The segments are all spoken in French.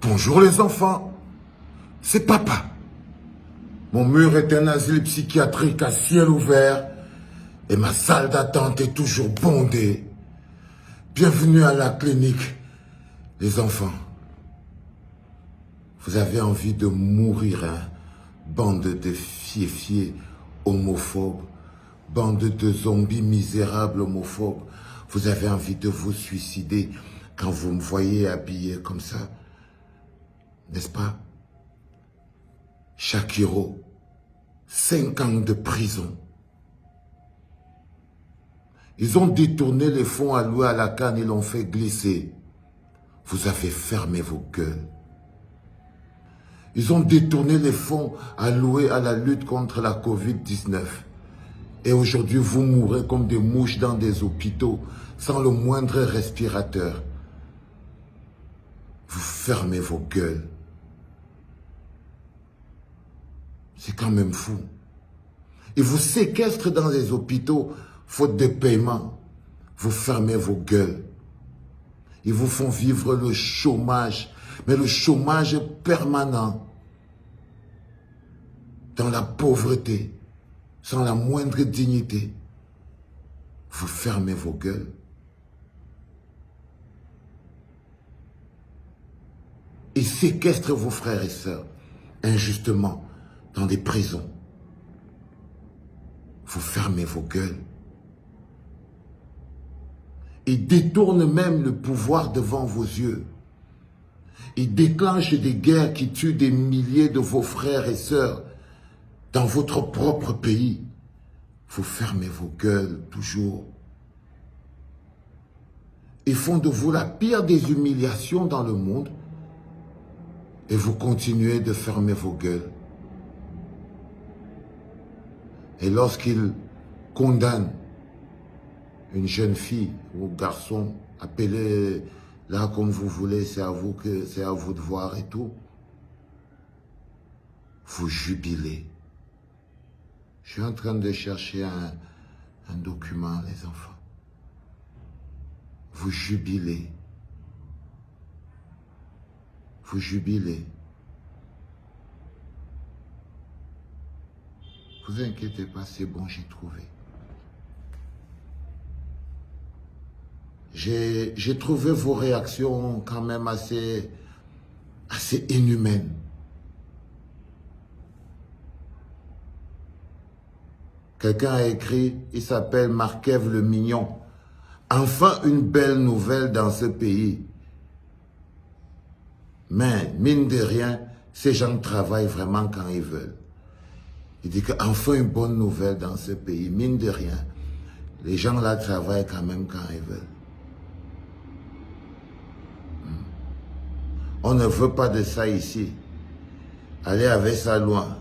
Bonjour les enfants, c'est papa. Mon mur est un asile psychiatrique à ciel ouvert et ma salle d'attente est toujours bondée. Bienvenue à la clinique, les enfants. Vous avez envie de mourir, hein? Bande de fiéfiés homophobes, bande de zombies misérables homophobes. Vous avez envie de vous suicider quand vous me voyez habillé comme ça, n'est-ce pas? Shakiro, 5 ans de prison. Ils ont détourné les fonds alloués à la CAN, ils l'ont fait glisser. Vous avez fermé vos gueules. Ils ont détourné les fonds alloués à la lutte contre la Covid-19. Et aujourd'hui, vous mourrez comme des mouches dans des hôpitaux, sans le moindre respirateur. Vous fermez vos gueules. C'est quand même fou. Ils vous séquestrent dans les hôpitaux, faute de paiement. Vous fermez vos gueules. Ils vous font vivre le chômage, mais le chômage permanent. Dans la pauvreté, sans la moindre dignité. Vous fermez vos gueules. Ils séquestrent vos frères et sœurs, injustement, dans des prisons. Vous fermez vos gueules. Ils détournent même le pouvoir devant vos yeux. Ils déclenchent des guerres qui tuent des milliers de vos frères et sœurs dans votre propre pays. Vous fermez vos gueules toujours. Ils font de vous la pire des humiliations dans le monde et vous continuez de fermer vos gueules. Et lorsqu'ils condamnent une jeune fille ou garçon, appelez-la comme vous voulez, c'est à vous de voir et tout, vous jubilez. Je suis en train de chercher un document, les enfants. Vous jubilez. Vous jubilez. Vous inquiétez pas, c'est bon, j'ai trouvé. J'ai trouvé vos réactions quand même assez inhumaines. Quelqu'un a écrit, il s'appelle Markev le Mignon. Enfin une belle nouvelle dans ce pays. Mais, mine de rien, ces gens travaillent vraiment quand ils veulent. Il dit qu'enfin une bonne nouvelle dans ce pays, mine de rien. Les gens là travaillent quand même quand ils veulent. On ne veut pas de ça ici. Allez avec ça loin.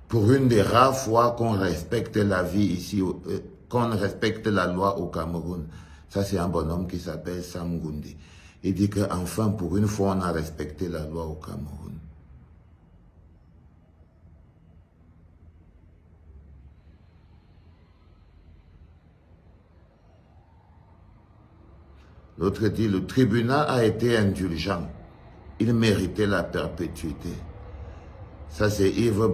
Pour une des rares fois qu'on respecte la vie ici, qu'on respecte la loi au Cameroun. Ça, c'est un bonhomme qui s'appelle Sam Gundi. Il dit qu'enfin, pour une fois, on a respecté la loi au Cameroun. L'autre dit, le tribunal a été indulgent. Il méritait la perpétuité. Ça, c'est Yves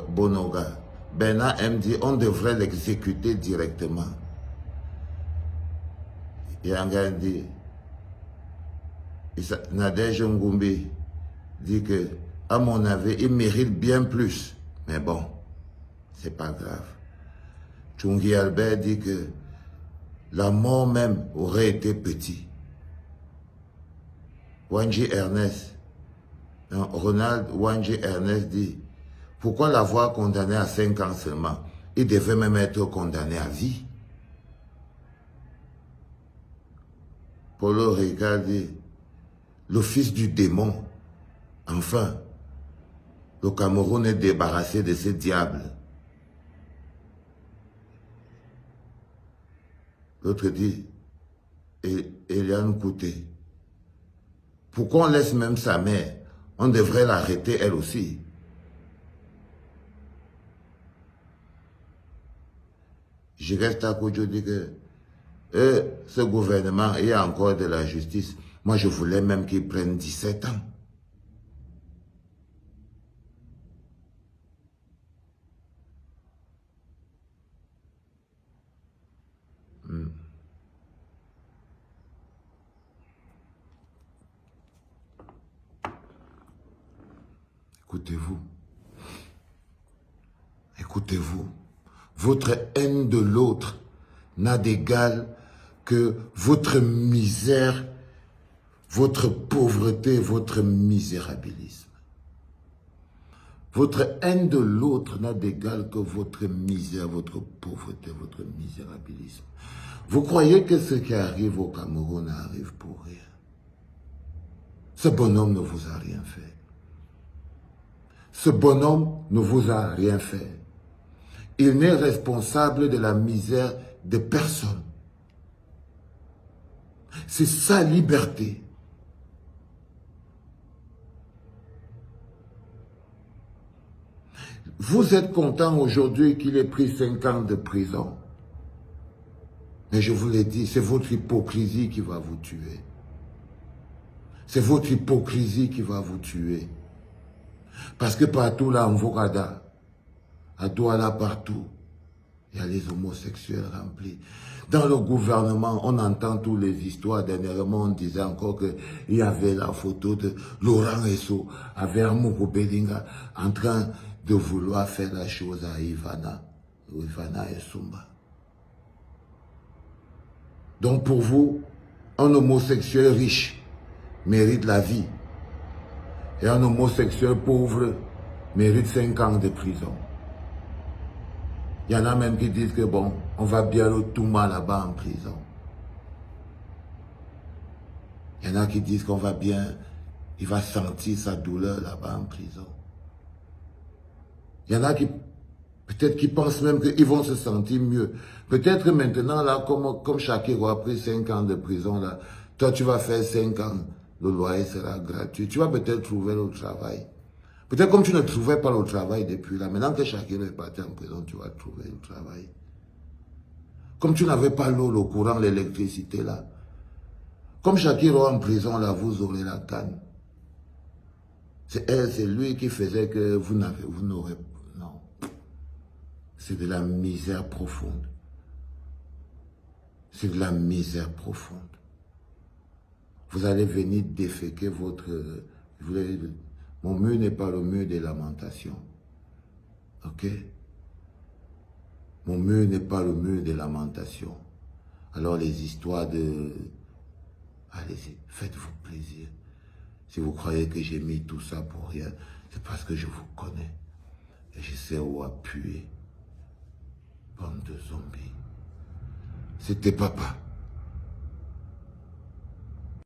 Bonoga. Bernard M dit, on devrait l'exécuter directement. Et un gars dit, Nadège Ngumbi dit que, à mon avis, il mérite bien plus. Mais bon, c'est pas grave. Tchungi Albert dit que la mort même aurait été petit. Wanji Ernest, non, Ronald Wanji Ernest dit, pourquoi l'avoir condamné à 5 ans seulement? Il devait même être condamné à vie. Paulo Ricard dit, le fils du démon, enfin, le Cameroun est débarrassé de ce diable. L'autre dit, Eliane Kouté, pourquoi on laisse même sa mère? On devrait l'arrêter elle aussi. Je reste à côté, je dis que Et ce gouvernement, il y a encore de la justice. Moi, je voulais même qu'il prenne 17 ans. Écoutez-vous. Écoutez-vous. Votre haine de l'autre n'a d'égal que votre misère, votre pauvreté, votre misérabilisme. Votre haine de l'autre n'a d'égal que votre misère, votre pauvreté, votre misérabilisme. Vous croyez que ce qui arrive au Cameroun arrive pour rien? Ce bonhomme ne vous a rien fait. Ce bonhomme ne vous a rien fait. Il n'est responsable de la misère de personne. C'est sa liberté. Vous êtes content aujourd'hui qu'il ait pris 5 ans de prison. Mais je vous l'ai dit, c'est votre hypocrisie qui va vous tuer. C'est votre hypocrisie qui va vous tuer. Parce que partout là, en Vogada, à Douala, partout, il y a les homosexuels remplis. Dans le gouvernement, on entend toutes les histoires. Dernièrement, on disait encore qu'il y avait la photo de Laurent Esso avec Amourou Belinga en train de vouloir faire la chose à Ivana et Sumba. Donc pour vous, un homosexuel riche mérite la vie. Et un homosexuel pauvre mérite 5 ans de prison. Il y en a même qui disent que bon, on va bien le tout mal là-bas en prison. Il y en a qui disent qu'on va bien, il va sentir sa douleur là-bas en prison. Il y en a qui, peut-être qui pensent même qu'ils vont se sentir mieux. Peut-être maintenant là, comme Shakiro a pris 5 ans de prison là, toi tu vas faire 5 ans, le loyer sera gratuit. Tu vas peut-être trouver le travail. Peut-être comme tu ne trouvais pas le travail depuis là, maintenant que Shakiro est parti en prison, tu vas trouver le travail. Comme tu n'avais pas l'eau, le courant, l'électricité là. Comme Shakiro en prison là, vous aurez la canne. C'est elle, c'est lui qui faisait que vous n'aurez, non. C'est de la misère profonde. C'est de la misère profonde. Vous allez venir déféquer votre... Mon mur n'est pas le mur des lamentations. Ok? Mon mur n'est pas le mur des lamentations. Alors les histoires de... Allez-y, faites-vous plaisir. Si vous croyez que j'ai mis tout ça pour rien, c'est parce que je vous connais. Et je sais où appuyer. Bande de zombies. C'était papa.